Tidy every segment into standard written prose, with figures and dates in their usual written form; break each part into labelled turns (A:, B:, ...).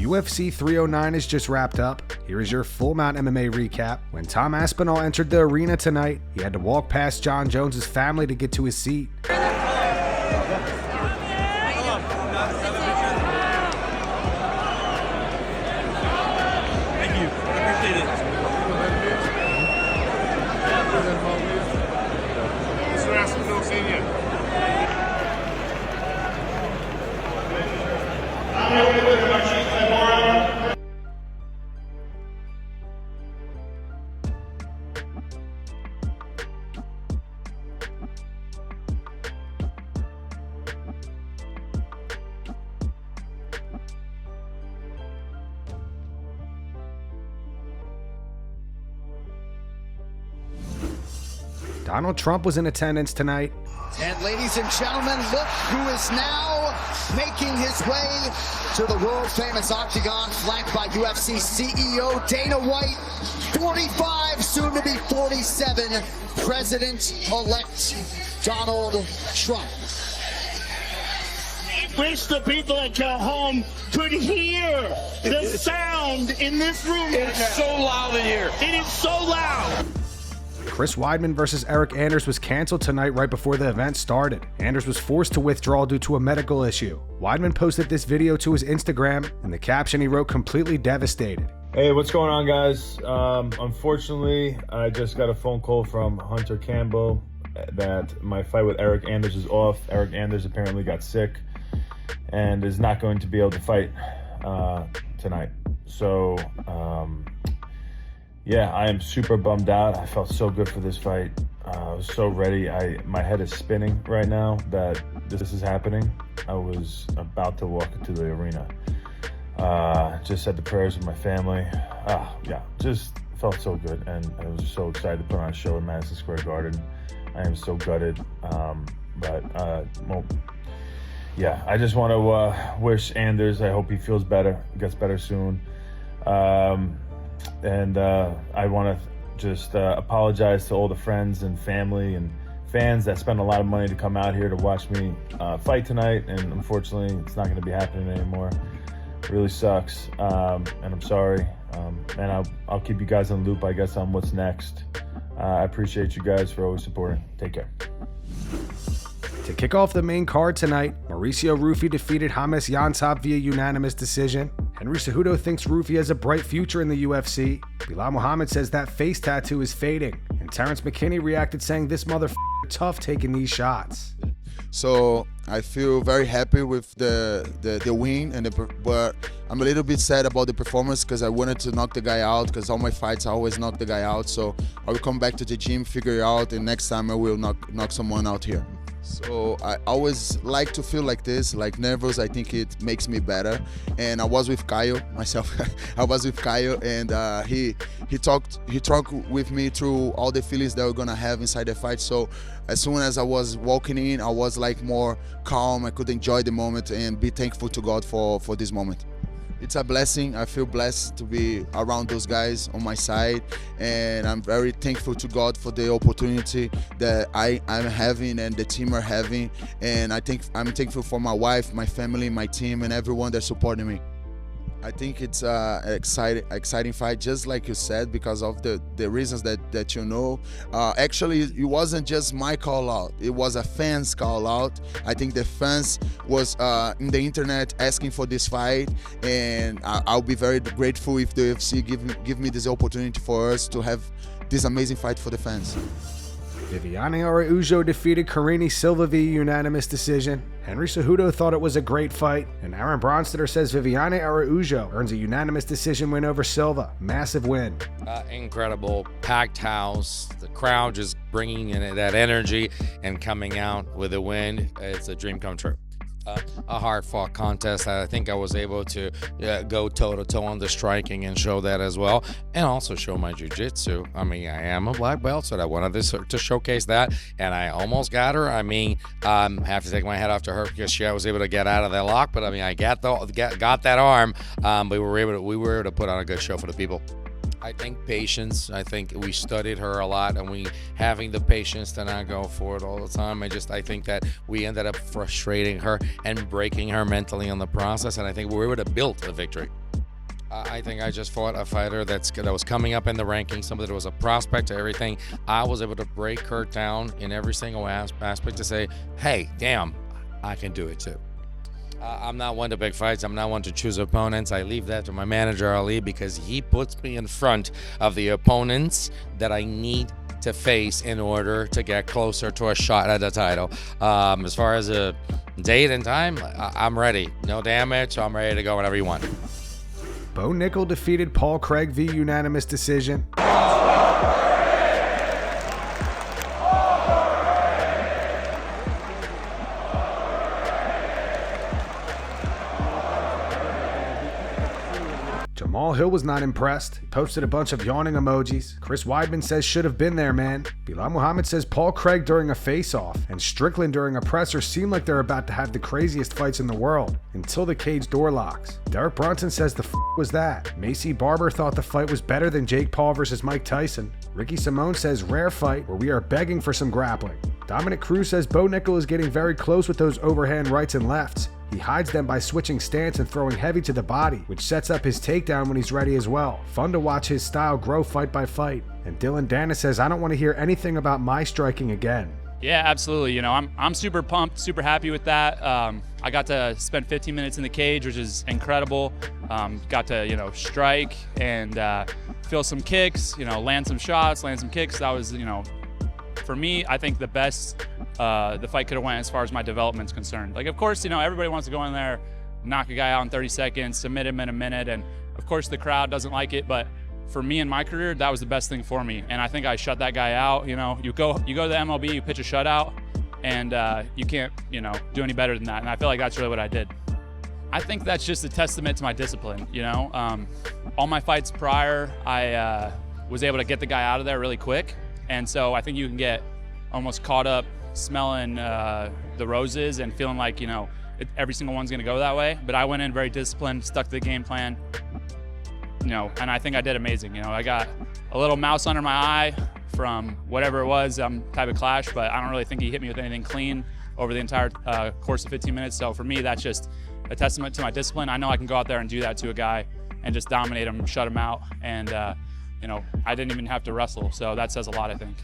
A: UFC 309 is just wrapped up. Here is your full Mount MMA recap. When Tom Aspinall entered the arena tonight, he had to walk past Jon Jones' family to get to his seat. Donald Trump was in attendance tonight.
B: And ladies and gentlemen, look who is now making his way to the world-famous octagon, flanked by UFC CEO Dana White, 45, soon to be 47, President-elect Donald Trump.
C: Wish the people at your home could hear the sound in this room.
D: It's so loud in here.
C: It is so loud.
A: Chris Weidman versus Eric Anders was canceled tonight right before the event started. Anders was forced to withdraw due to a medical issue. Weidman posted this video to his Instagram. In the caption, he wrote, "Completely devastated."
E: Hey, what's going on, guys? Unfortunately, I just got a phone call from Hunter Campbell that my fight with Eric Anders is off. Eric Anders apparently got sick and is not going to be able to fight tonight. So, yeah, I am super bummed out. I felt so good for this fight. I was so ready. My head is spinning right now that this is happening. I was about to walk into the arena. Just said the prayers with my family. Yeah, just felt so good. And I was so excited to put on a show in Madison Square Garden. I am so gutted. Well, yeah, I just want to wish Anders, I hope he feels better, gets better soon. And I want to just apologize to all the friends and family and fans that spent a lot of money to come out here to watch me fight tonight. And unfortunately, it's not going to be happening anymore. It really sucks. And I'm sorry. And I'll keep you guys in the loop, I guess, on what's next. I appreciate you guys for always supporting. Take care.
A: To kick off the main card tonight, Mauricio Ruffy defeated James Llontop via unanimous decision. Henry Cejudo thinks Ruffy has a bright future in the UFC. Bilal Muhammad says that face tattoo is fading. And Terrence McKinney reacted saying this motherfucker tough taking these shots.
F: So I feel very happy with the win, but I'm a little bit sad about the performance because I wanted to knock the guy out because all my fights I always knock the guy out. So I will come back to the gym, figure it out, and next time I will knock someone out here. So I always like to feel like this, like nervous. I think it makes me better. And I was with Kyle myself. I was with Kyle, and he talked with me through all the feelings that we're gonna have inside the fight. So as soon as I was walking in, I was like more calm. I could enjoy the moment and be thankful to God for this moment. It's a blessing. I feel blessed to be around those guys on my side, and I'm very thankful to God for the opportunity that I'm having and the team are having. And I'm thankful for my wife, my family, my team, and everyone that's supporting me. I think it's an exciting fight, just like you said, because of the reasons that you know. Actually, it wasn't just my call out; it was a fan's call out. I think the fans was in the internet asking for this fight, and I'll be very grateful if the UFC give me this opportunity for us to have this amazing fight for the fans.
A: Viviane Araujo defeated Karine Silva via unanimous decision. Henry Cejudo thought it was a great fight, and Aaron Bronsteter says Viviane Araujo earns a unanimous decision win over Silva. Massive win.
G: Incredible, packed house, the crowd just bringing in that energy and coming out with a win. It's a dream come true. A hard-fought contest that I think I was able to go toe-to-toe on the striking and show that as well, and also show my jiu-jitsu. I mean, I am a black belt, so I wanted to showcase that, and I almost got her. I mean, I have to take my head off to her because she was able to get out of that lock, but I mean, I got that arm. We were able to put on a good show for the people. I think patience. I think we studied her a lot, and we having the patience to not go for it all the time. I think that we ended up frustrating her and breaking her mentally on the process, and I think we were able to build a victory. I think I just fought a fighter that was coming up in the rankings, somebody that was a prospect to everything. I was able to break her down in every single aspect to say, hey, damn, I can do it too. I'm not one to big fights. I'm not one to choose opponents. I leave that to my manager, Ali, because he puts me in front of the opponents that I need to face in order to get closer to a shot at the title. As far as a date and time, I'm ready. No damage, so I'm ready to go whenever you want.
A: Bo Nickal defeated Paul Craig via unanimous decision. Jamal Hill was not impressed. He posted a bunch of yawning emojis. Chris Weidman says should have been there, man. Bilal Muhammad says Paul Craig during a face-off and Strickland during a presser seem like they're about to have the craziest fights in the world until the cage door locks. Derek Brunson says the f was that. Macy Barber thought the fight was better than Jake Paul versus Mike Tyson. Ricky Simone says rare fight where we are begging for some grappling. Dominic Cruz says Bo Nickal is getting very close with those overhand rights and lefts. He hides them by switching stance and throwing heavy to the body, which sets up his takedown when he's ready as well. Fun to watch his style grow fight by fight. And Dylan Dana says, I don't want to hear anything about my striking again.
D: Yeah, absolutely. You know, I'm super pumped, super happy with that. I got to spend 15 minutes in the cage, which is incredible. Got to, strike and feel some kicks, land some shots, land some kicks. That was, for me, I think the best the fight could have went as far as my development's concerned. Like, of course, everybody wants to go in there, knock a guy out in 30 seconds, submit him in a minute, and of course the crowd doesn't like it, but for me in my career, that was the best thing for me, and I think I shut that guy out. You go to the MLB, you pitch a shutout, and you can't, do any better than that, and I feel like that's really what I did. I think that's just a testament to my discipline, All my fights prior, I was able to get the guy out of there really quick, and so I think you can get almost caught up smelling the roses and feeling like, every single one's gonna go that way. But I went in very disciplined, stuck to the game plan, and I think I did amazing. I got a little mouse under my eye from whatever it was, type of clash, but I don't really think he hit me with anything clean over the entire course of 15 minutes. So for me, that's just a testament to my discipline. I know I can go out there and do that to a guy and just dominate him, shut him out, and I didn't even have to wrestle. So that says a lot, I think.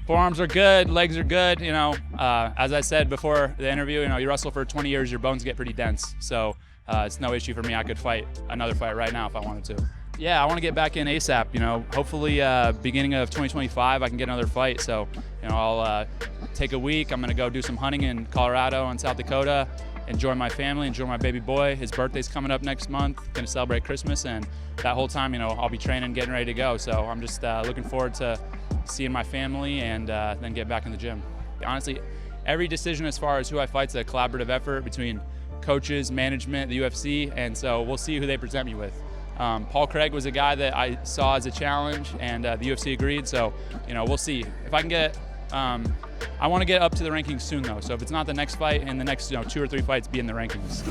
D: Forearms are good, legs are good, as I said before the interview, you wrestle for 20 years, your bones get pretty dense. So it's no issue for me. I could fight another fight right now if I wanted to. Yeah, I want to get back in ASAP, hopefully beginning of 2025, I can get another fight. So, I'll take a week. I'm going to go do some hunting in Colorado and South Dakota, enjoy my family, enjoy my baby boy. His birthday's coming up next month, going to celebrate Christmas, and that whole time, I'll be training, getting ready to go. So I'm just looking forward to seeing my family and then get back in the gym. Honestly, every decision as far as who I fight's a collaborative effort between coaches, management, the UFC, and so we'll see who they present me with. Paul Craig was a guy that I saw as a challenge, and the UFC agreed, so we'll see. If I can get, I want to get up to the rankings soon though, so if it's not the next fight, in the next 2 or 3 fights, be in the rankings.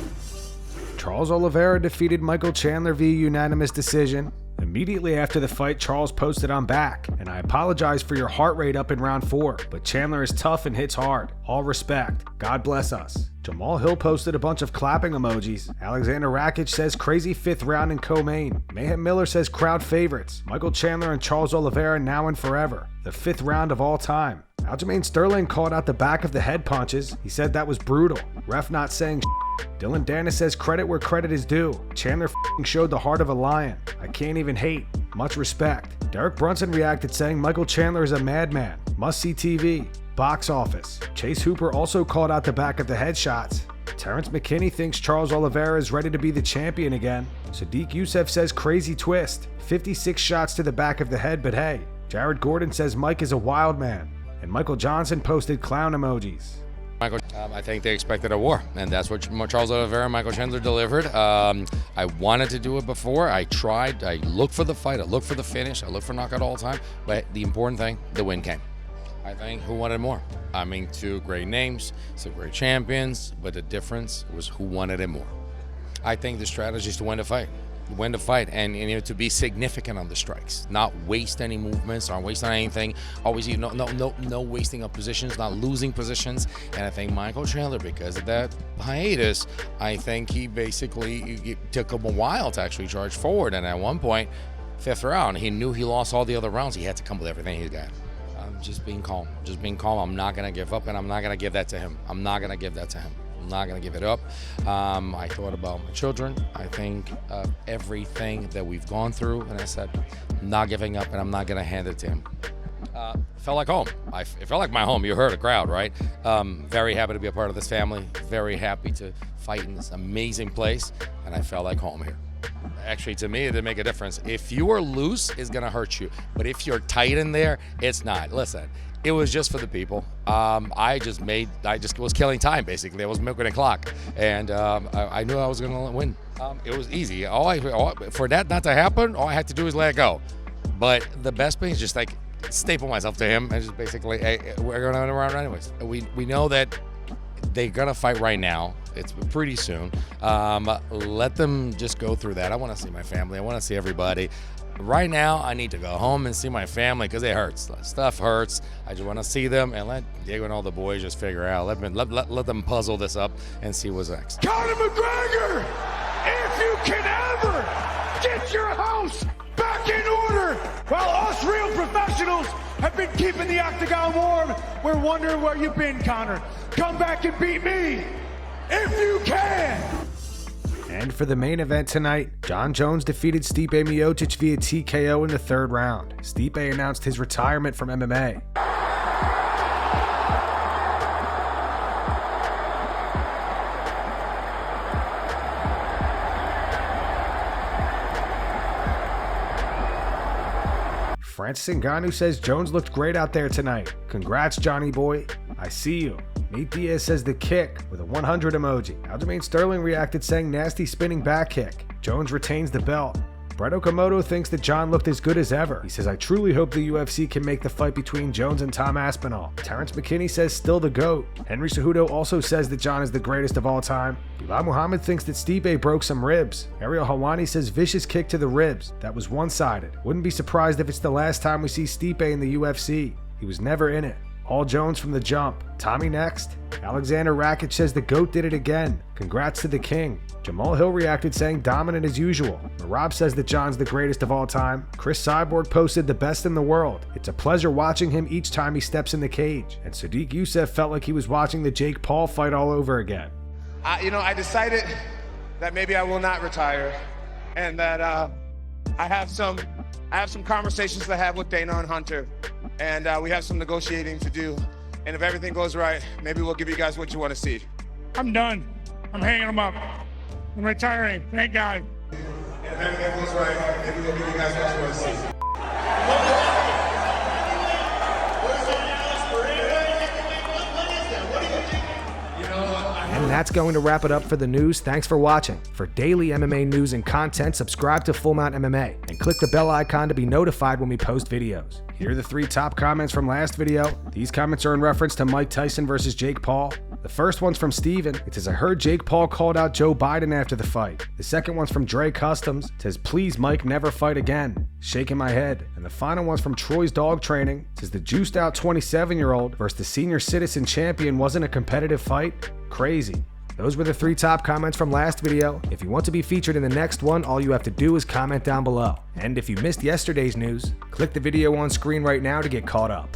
A: Charles Oliveira defeated Michael Chandler via unanimous decision. Immediately after the fight, Charles posted, "I'm back, and I apologize for your heart rate up in round 4, but Chandler is tough and hits hard. All respect. God bless us." Jamal Hill posted a bunch of clapping emojis. Alexander Rakic says crazy 5th round in co-main. Mayhem Miller says crowd favorites. Michael Chandler and Charles Oliveira now and forever. The 5th round of all time. Aljamain Sterling called out the back of the head punches. He said that was brutal. Ref not saying shit. Dylan Dana says credit where credit is due. Chandler showed the heart of a lion. I can't even hate. Much respect. Derek Brunson reacted saying Michael Chandler is a madman. Must see TV. Box office. Chase Hooper also called out the back of the headshots. Terrence McKinney thinks Charles Oliveira is ready to be the champion again. Sadiq Youssef says crazy twist. 56 shots to the back of the head, but hey. Jared Gordon says Mike is a wild man. And Michael Johnson posted clown emojis.
G: I think they expected a war, and that's what Charles Oliveira and Michael Chandler delivered. I wanted to do it before. I tried. I looked for the fight. I looked for the finish. I looked for knockout all the time. But the important thing, the win came. I think who wanted more? I mean, 2 great names, some great champions, but the difference was who wanted it more. I think the strategy is to win the fight. win the fight, and to be significant on the strikes, not waste any movements, not waste on anything. Always, no wasting of positions, not losing positions. And I think Michael Chandler, because of that hiatus, I think he basically it took him a while to actually charge forward. And at one point, 5th round, he knew he lost all the other rounds. He had to come with everything he's got. Just being calm. I'm not gonna give up, and I'm not gonna give that to him. I'm not gonna give it up. I thought about my children. I think of everything that we've gone through, and I said, I'm not giving up, and I'm not gonna hand it to him. Felt like home. It felt like my home. You heard a crowd, right? Very happy to be a part of this family. Very happy to fight in this amazing place, and I felt like home here. Actually, to me, it didn't make a difference. If you are loose, it's gonna hurt you. But if you're tight in there, it's not. Listen, it was just for the people. I just was killing time, basically. I was milking the clock, and I knew I was gonna win. It was easy. For that not to happen, all I had to do is let it go. But the best thing is just like staple myself to him and just basically, hey, we're gonna run anyways. We know that they're gonna fight right now. It's pretty soon. Let them just go through that. I want to see my family. I want to see everybody. Right now, I need to go home and see my family because it hurts. Stuff hurts. I just want to see them and let Diego and all the boys just figure out. Let them puzzle this up and see what's next.
C: Conor McGregor, if you can ever get your house back in order, while us real professionals have been keeping the octagon warm, we're wondering where you've been, Conor. Come back and beat me if you can.
A: And for the main event tonight, Jon Jones defeated Stipe Miocic via TKO in the 3rd round. Stipe announced his retirement from MMA. Francis Ngannou says Jones looked great out there tonight. Congrats, Johnny boy. I see you. Nate Diaz says the kick with a 100 emoji. Aljamain Sterling reacted saying nasty spinning back kick. Jones retains the belt. Brett Okamoto thinks that Jon looked as good as ever. He says, I truly hope the UFC can make the fight between Jones and Tom Aspinall. Terrence McKinney says still the GOAT. Henry Cejudo also says that Jon is the greatest of all time. Bilal Muhammad thinks that Stipe broke some ribs. Ariel Helwani says vicious kick to the ribs. That was one-sided. Wouldn't be surprised if it's the last time we see Stipe in the UFC. He was never in it. All Jones from the jump. Tommy next. Alexander Rakic says the GOAT did it again. Congrats to the king. Jamal Hill reacted saying dominant as usual. Marab says that Jon's the greatest of all time. Chris Cyborg posted the best in the world. It's a pleasure watching him each time he steps in the cage. And Sadiq Youssef felt like he was watching the Jake Paul fight all over again.
H: I decided that maybe I will not retire, and that I have some conversations to have with Dana and Hunter, and we have some negotiating to do. And if everything goes right, maybe we'll give you guys what you want to see.
C: I'm done. I'm hanging them up. I'm retiring. Thank God.
H: And if everything goes right, maybe we'll give you guys what you want to see.
A: And that's going to wrap it up for the news. Thanks for watching. For daily MMA news and content, subscribe to Full Mount MMA and click the bell icon to be notified when we post videos. Here are the 3 top comments from last video. These comments are in reference to Mike Tyson versus Jake Paul. The first one's from Steven. It says, I heard Jake Paul called out Joe Biden after the fight. The second one's from Dre Customs. It says, please Mike, never fight again. Shaking my head. And the final one's from Troy's Dog Training. It says, the juiced out 27-year-old versus the senior citizen champion wasn't a competitive fight? Crazy. Those were the 3 top comments from last video. If you want to be featured in the next one, all you have to do is comment down below. And if you missed yesterday's news, click the video on screen right now to get caught up.